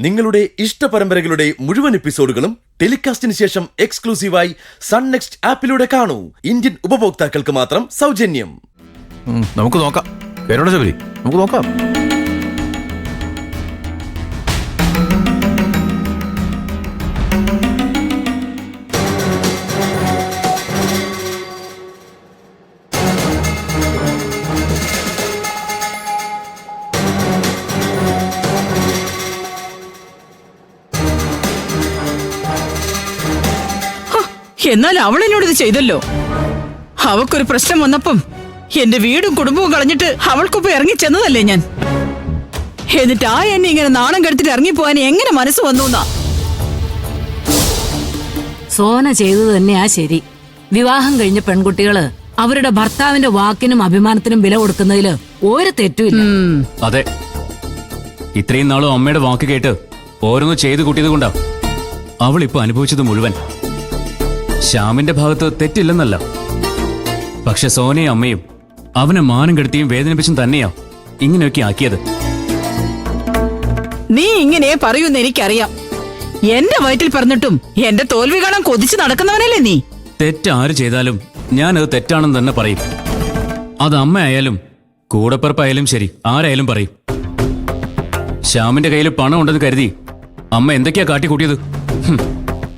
നിങ്ങളുടെ ഇഷ്ട പരമ്പരകളുടെ മുഴുവൻ എപ്പിസോഡുകളും ടെലികാസ്റ്റിന് ശേഷം എക്സ്ക്ലൂസീവായി സൺ നെക്സ്റ്റ് ആപ്പിലൂടെ കാണൂ. ഇന്ത്യൻ ഉപഭോക്താക്കൾക്ക് മാത്രം സൗജന്യം. നമുക്ക് നോക്കാം. ശബരി, നമുക്ക് നോക്കാം. എന്നാൽ അവൾ എന്നോട് ഇത് ചെയ്തല്ലോ. അവക്കൊരു പ്രശ്നം വന്നപ്പം എന്റെ വീടും കുടുംബവും കളഞ്ഞിട്ട് അവൾക്കൊപ്പം ഇറങ്ങി ചെന്നതല്ലേ ഞാൻ. എന്നിട്ട് എന്നെ ഇങ്ങനെ നാണം കെടുത്തിട്ട് ഇറങ്ങിപ്പോവാൻ എങ്ങനെ മനസ്സ് വന്നു? സോന ചെയ്തത് തന്നെയാ ശരി. വിവാഹം കഴിഞ്ഞ പെൺകുട്ടികള് അവരുടെ ഭർത്താവിന്റെ വാക്കിനും അഭിമാനത്തിനും വില കൊടുക്കുന്നതില് ഒരു തെറ്റുമില്ല. അതെ, ഇത്രയും നാളും അമ്മയുടെ വാക്ക് കേട്ട് ഓരോന്ന് ചെയ്തു കൂട്ടിയത് കൊണ്ടാ അവൾ ഇപ്പൊ അനുഭവിച്ചത് മുഴുവൻ. ശ്യാമിന്റെ ഭാഗത്ത് തെറ്റില്ലെന്നല്ല, പക്ഷെ സോനയും അമ്മയും അവനെ മാനം കെടുത്തിയും വേദനിപ്പിച്ചും തന്നെയാ ഇങ്ങനെയൊക്കെ ആക്കിയത്. നീ ഇങ്ങനെ പറയൂന്ന് എനിക്കറിയാം. എന്റെ വയറ്റിൽ പറഞ്ഞിട്ടും എന്റെ തോൽവി കാണാൻ കൊതിച്ചു നടക്കുന്നവനല്ലേ നീ. തെറ്റ് ആര് ചെയ്താലും ഞാനത് തെറ്റാണെന്ന് തന്നെ പറയും. അത് അമ്മയായാലും കൂടപ്പിറപ്പായാലും ശരി, ആരായാലും പറയും. ശ്യാമിന്റെ കയ്യിൽ പണം ഉണ്ടെന്ന് കരുതി അമ്മ എന്തൊക്കെയാ കാട്ടിക്കൂട്ടിയത്?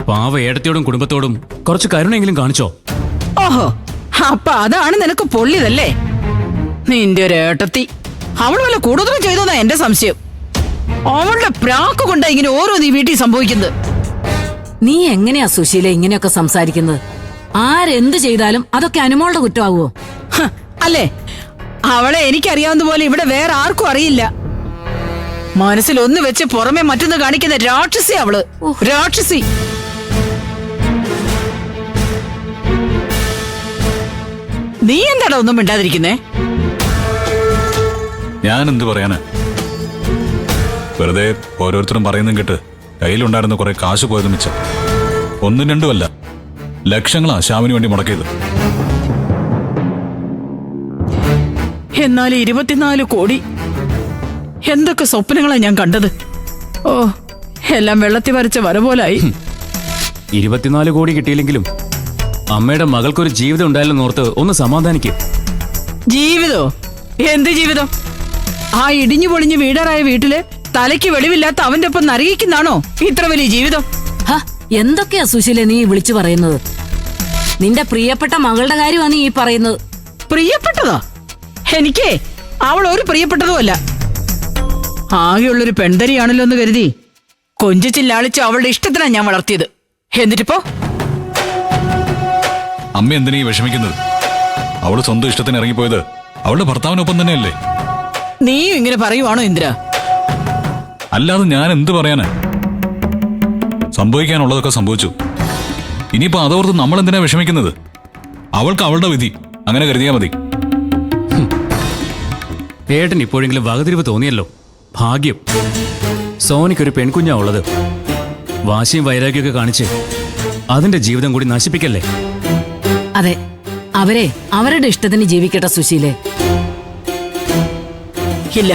പാവ ഏടത്തിയോടും കുടുംബത്തോടും കുറച്ച് കരുണെങ്കിലും കാണിച്ചോ? ഓഹോ, അപ്പൊ അതാണ് നിനക്ക് പൊള്ളിയതല്ലേ? നിന്റെ ഒരു ഏട്ടത്തി അവൾ വല്ല കൂടുതലും ചെയ്തോന്നാ എന്റെ സംശയം. അവളുടെ പ്രാക്ക് കൊണ്ടാ ഇങ്ങനെ ഓരോ നീ വീട്ടിൽ സംഭവിക്കുന്നത്. നീ എങ്ങനെയാ സുശീല ഇങ്ങനെയൊക്കെ സംസാരിക്കുന്നത്? ആരെന്ത് ചെയ്താലും അതൊക്കെ അനുമോളുടെ കുറ്റമാവോ? അല്ലേ, അവളെ എനിക്കറിയാവുന്ന പോലെ ഇവിടെ വേറെ ആർക്കും അറിയില്ല. മനസ്സിൽ ഒന്ന് വെച്ച് പുറമെ മറ്റൊന്ന് കാണിക്കുന്ന രാക്ഷസി അവള്, രാക്ഷസി. നീ എന്താടാ ഒന്നും മിണ്ടാതിരിക്കുന്നേ? ഞാൻ എന്ത് പറയാനാ, വെറുതെ ഓരോരുത്തരും പറയുന്നതും കേട്ട് കയ്യിലുണ്ടായിരുന്ന കുറെ കാശ് പോയത് മിച്ചം. ഒന്നും രണ്ടുമല്ല, ലക്ഷങ്ങളാ ശ്യാമിന് വേണ്ടി മുടക്കിയത്. എന്നാൽ 24 കോടി, എന്തൊക്കെ സ്വപ്നങ്ങളാ ഞാൻ കണ്ടത്. ഓ, എല്ലാം വെള്ളത്തിൽ വരച്ച വര പോലായി. 24 കോടി കിട്ടിയില്ലെങ്കിലും അമ്മയുടെ മകൾക്കൊരു ജീവിതം ഉണ്ടായാലെന്നോർത്ത് ഒന്ന് സമാധാനിക്കും. ജീവിതോ? എന്ത് ജീവിതം? ആ ഇടിഞ്ഞു പൊളിഞ്ഞു വീടാറായ വീട്ടില് തലയ്ക്ക് വെളിവില്ലാത്ത അവന്റെ ഒപ്പം നരകിക്കുന്നാണോ ഇത്ര വലിയ ജീവിതം? എന്തൊക്കെയാ സുശീല നീ വിളിച്ചു പറയുന്നത്? നിന്റെ പ്രിയപ്പെട്ട മകളുടെ കാര്യമാണ് നീ പറയുന്നത്. പ്രിയപ്പെട്ടതോ? എനിക്കേ അവൾ ഒരു പ്രിയപ്പെട്ടതുമല്ല. ആകെയുള്ളൊരു പെൺതരിയാണല്ലോ എന്ന് കരുതി കൊഞ്ചിച്ചില്ലാളിച്ച് അവളുടെ ഇഷ്ടത്തിനാണ് ഞാൻ വളർത്തിയത്. എന്നിട്ടിപ്പോ അമ്മ എന്തിനാ ഈ വിഷമിക്കുന്നത്? അവള് സ്വന്തം ഇഷ്ടത്തിന് ഇറങ്ങിപ്പോയത് അവളുടെ ഭർത്താവിനൊപ്പം തന്നെയല്ലേ? നീയും ഇങ്ങനെ പറയുവാണോ ഇന്ദ്ര? അല്ലാതെ ഞാൻ എന്ത് പറയാനാ? സംഭവിക്കാനുള്ളതൊക്കെ സംഭവിച്ചു. ഇനിയിപ്പോ അതോർത്ത് നമ്മൾ എന്തിനാ വിഷമിക്കുന്നത്? അവൾക്ക് അവളുടെ വിധി, അങ്ങനെ കരുതിയാ മതി. ഏട്ടൻ ഇപ്പോഴെങ്കിലും വകതിരിവ് തോന്നിയല്ലോ, ഭാഗ്യം. സോനിക്കൊരു പെൺകുഞ്ഞാ ഉള്ളത്. വാശിയും വൈരാഗ്യമൊക്കെ കാണിച്ച് അതിന്റെ ജീവിതം കൂടി നശിപ്പിക്കല്ലേ? അതെ, അവരെ അവരുടെ ഇഷ്ടത്തിന് ജീവിക്കട്ടെ സുശീലേ. ഇല്ല,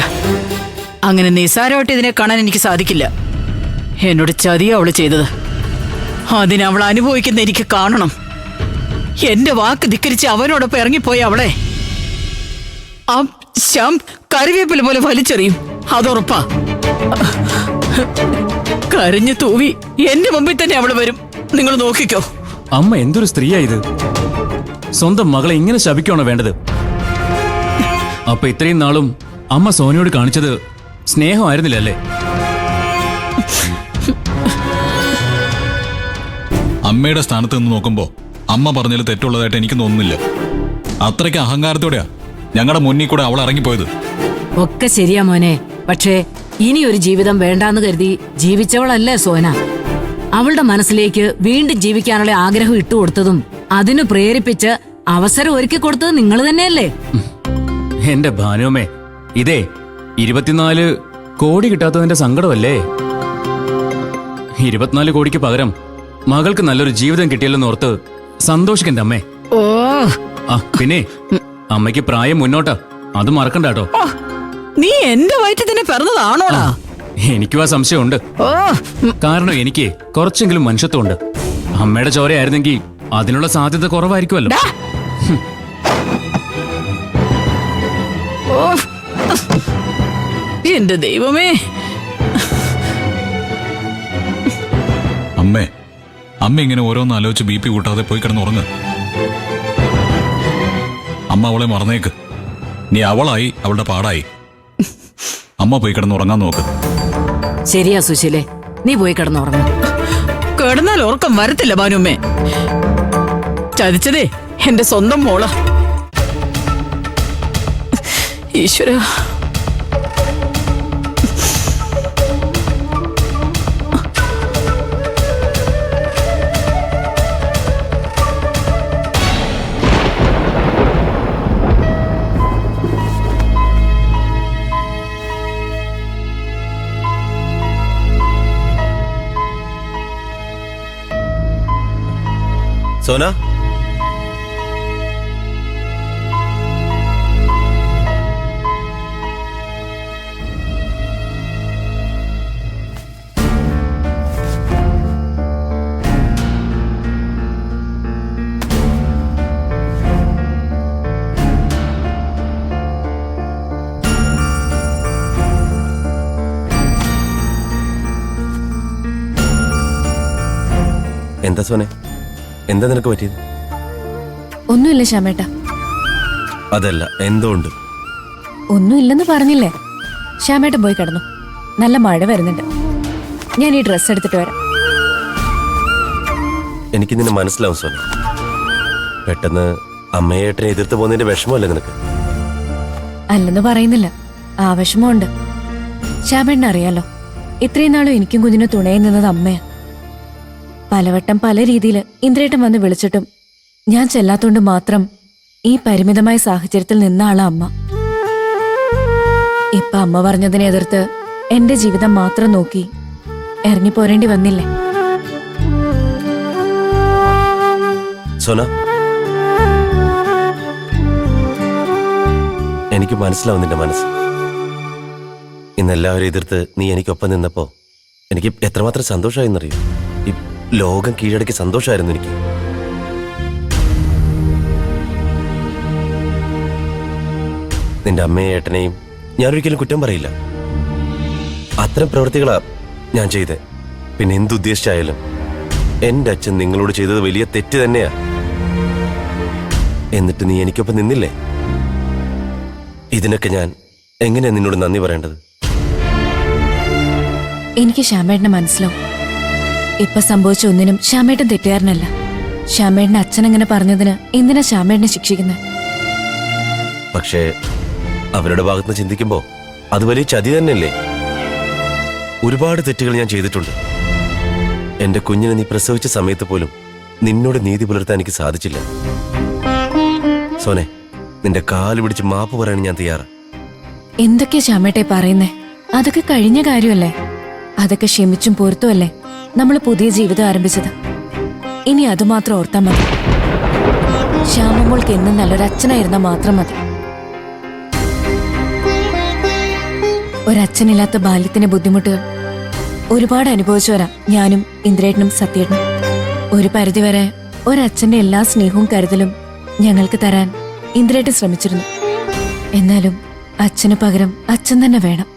അങ്ങനെ നിസ്സാരമായിട്ട് ഇതിനെ കാണാൻ എനിക്ക് സാധിക്കില്ല. എന്നോട് ചതിയാ അവള് ചെയ്തത്. അതിനവൾ അനുഭവിക്കുന്ന എനിക്ക് കാണണം. എന്റെ വാക്ക് ധിക്കരിച്ച് അവനോടൊപ്പം ഇറങ്ങിപ്പോയ അവളെ ആ ശ്യാം കറിവേപ്പില പോലെ വലിച്ചെറിയും, അതുറപ്പാ. കരഞ്ഞു തൂവി എന്റെ മുമ്പിൽ തന്നെ അവള് വരും, നിങ്ങൾ നോക്കിക്കോ. അമ്മ എന്തൊരു സ്ത്രീയാ ഇത്! സ്വന്തം മകളെ ഇങ്ങനെ ശപിക്കാണോ വേണ്ടത്? അപ്പൊ ഇത്രയും നാളും അമ്മ സോനയോട് കാണിച്ചത് സ്നേഹമായിരുന്നില്ലല്ലേ? അമ്മയുടെ സ്ഥാനത്ത് നിന്ന് നോക്കുമ്പോ അമ്മ പറഞ്ഞതിൽ തെറ്റുള്ളതായിട്ട് എനിക്ക് തോന്നുന്നില്ല. അത്രയ്ക്ക് അഹങ്കാരത്തോടെയാ ഞങ്ങളുടെ മുന്നിൽ കൂടെ അവൾ ഇറങ്ങിപ്പോയത്. ഒക്കെ ശരിയാ മോനെ, പക്ഷേ ഇനി ഒരു ജീവിതം വേണ്ടാന്ന് കരുതി ജീവിച്ചവളല്ലേ സോന. അവളുടെ മനസ്സിലേക്ക് വീണ്ടും ജീവിക്കാനുള്ള ആഗ്രഹം ഇട്ടുകൊടുത്തതും അതിനു പ്രേരിപ്പിച്ച് അവസരം ഒരുക്കി കൊടുത്തത് നിങ്ങൾ തന്നെയല്ലേ? എന്റെ ഭാനുമേ, ഇതേ 24 കോടി കിട്ടാത്തതിന്റെ സങ്കടമല്ലേ? 24 കോടിക്ക് പകരം മകൾക്ക് നല്ലൊരു ജീവിതം കിട്ടിയല്ലെന്നോർത്ത് സന്തോഷിക്കണ്ട അമ്മേ. ഓ, പിന്നെ അമ്മയ്ക്ക് പ്രായം മുന്നോട്ടാ, അത് മറക്കണ്ടാട്ടോ. നീ എന്റെ വയറ്റിൽ തന്നെ പിറന്നതാണോടാ? എനിക്കും ആ സംശയമുണ്ട്. ഓ കാരണം എനിക്ക് കുറച്ചെങ്കിലും മനുഷ്യത്വമുണ്ട്. അമ്മയുടെ ചോരയായിരുന്നെങ്കിൽ അതിനുള്ള സാധ്യത കുറവായിരിക്കുമല്ലോ. ഡാ. ഓ എന്റെ ദൈവമേ. അമ്മ ഇങ്ങനെ ഓരോന്ന് ആലോചിച്ച് BP കൂട്ടാതെ പോയി കിടന്നുറങ്ങ്. അമ്മ അവളെ മറന്നേക്ക്. നീ അവളായി അവളുടെ പാടായി. അമ്മ പോയി കിടന്നുറങ്ങാൻ നോക്ക്. ശരിയാ സുശീലേ, നീ പോയി കിടന്നുറങ്ങും. കിടന്നാൽ ഉറക്കം വരത്തില്ല ഭാനുമ്മേ. ചതിച്ചതേ എന്റെ സ്വന്തം മോള. ഈശ്വര. സോന, എന്താ സോനെ, എന്താ നിനക്ക് പറ്റിയത്? ഒന്നുമില്ല ശ്യാമേട്ട. അതല്ല, എന്തോ ഉണ്ട്. ഒന്നുമില്ലെന്ന് പറഞ്ഞില്ലേ. ശ്യാമേട്ടൻ പോയി കിടന്നു. നല്ല മഴ വരുന്നുണ്ട്. ഞാൻ ഈ ഡ്രസ്സ് എടുത്തിട്ട് വരാം. എനിക്ക് നിന്നെ മനസ്സിലാവും സോനെ. പെട്ടെന്ന് അമ്മയേട്ടനെ എതിർത്ത് പോകുന്നതിന്റെ വിഷമമല്ലേ നിനക്ക്? അല്ലെന്ന് പറയുന്നില്ല, ആവശ്യമുണ്ട്. ശ്യാമേട്ടനെ അറിയാലോ, ഇത്രയും നാളും എനിക്കും കുഞ്ഞിനും തുണയിൽ നിന്നത് അമ്മയാ. പലവട്ടം പല രീതിയിൽ ഇന്ദ്രേട്ടൻ വന്ന് വിളിച്ചിട്ടും ഞാൻ ചെല്ലാത്തോണ്ട് മാത്രം ഈ പരിമിതമായ സാഹചര്യത്തിൽ നിന്ന ആളാ അമ്മ. ഇപ്പൊ അമ്മ പറഞ്ഞതിനെ എതിർത്ത് എന്റെ ജീവിതം മാത്രം നോക്കി ഇറങ്ങിപ്പോരേണ്ടി വന്നില്ലേ? സോന, എനിക്ക് മനസ്സിലാവും നിന്റെ മനസ്സ്. ഇന്നെല്ലാവരും എതിർത്ത് നീ എനിക്കൊപ്പം നിന്നപ്പോ എനിക്ക് എത്രമാത്രം സന്തോഷമായെന്നറിയോ? ഈ ലോകം കീഴടക്കി സന്തോഷമായിരുന്നു എനിക്ക്. നിന്റെ അമ്മയെ ഏട്ടനെയും ഞാനൊരിക്കലും കുറ്റം പറയില്ല. അത്തരം പ്രവൃത്തികളാ ഞാൻ ചെയ്തേ. പിന്നെ എന്തുദ്ദേശിച്ചായാലും എന്റെ അച്ഛൻ നിങ്ങളോട് ചെയ്തത് വലിയ തെറ്റ് തന്നെയാ. എന്നിട്ട് നീ എനിക്കൊപ്പം നിന്നില്ലേ? ഇതിനൊക്കെ ഞാൻ എങ്ങനെയാ നിന്നോട് നന്ദി പറയേണ്ടത്? എനിക്ക് ശ്യാമേട്ടനെ മനസ്സിലാവും. ഇപ്പൊ സംഭവിച്ച ഒന്നിനും ശ്യാമേട്ടൻ തെറ്റുകാരനല്ല. ശ്യാമേട്ടന്റെ അച്ഛൻ അങ്ങനെ പറഞ്ഞതിന് എന്തിനാ ശ്യാമേട്ടനെ ശിക്ഷിക്കുന്നത്? പക്ഷേ അവരുടെ ഭാഗത്തുനിന്ന് ചിന്തിക്കുമ്പോ അത് വലിയ ചതി തന്നെയല്ലേ? ഒരുപാട് തെറ്റുകൾ ഞാൻ ചെയ്തിട്ടുണ്ട്. എന്റെ കുഞ്ഞിനെ നീ പ്രസവിച്ച സമയത്ത് പോലും നിന്നോട് നീതി പുലർത്താൻ എനിക്ക് സാധിച്ചില്ല. സോനെ, നിന്റെ കാല് പിടിച്ച് മാപ്പ് പറയാൻ ഞാൻ തയ്യാറാ. എന്തൊക്കെയാ ശ്യാമേട്ടെ പറയുന്നേ? അതൊക്കെ കഴിഞ്ഞ കാര്യമല്ലേ. അതൊക്കെ ക്ഷമിച്ചും പൊറുത്തുമല്ലേ നമ്മൾ പുതിയ ജീവിതം ആരംഭിച്ചത്. ഇനി അതുമാത്രം ഓർത്താൽ മതി. ശ്യാമമോൾക്ക് എന്നും നല്ലൊരച്ഛനായിരുന്ന മാത്രം മതി. ഒരച്ഛനില്ലാത്ത ബാല്യത്തിന്റെ ബുദ്ധിമുട്ടുകൾ ഒരുപാട് അനുഭവിച്ചവരാ ഞാനും ഇന്ദ്രേട്ടനും സത്യേട്ടനും. ഒരു പരിധിവരെ ഒരച്ഛന്റെ എല്ലാ സ്നേഹവും കരുതലും ഞങ്ങൾക്ക് തരാൻ ഇന്ദ്രേട്ടൻ ശ്രമിച്ചിരുന്നു. എന്നാലും അച്ഛന് പകരം അച്ഛൻ തന്നെ വേണം.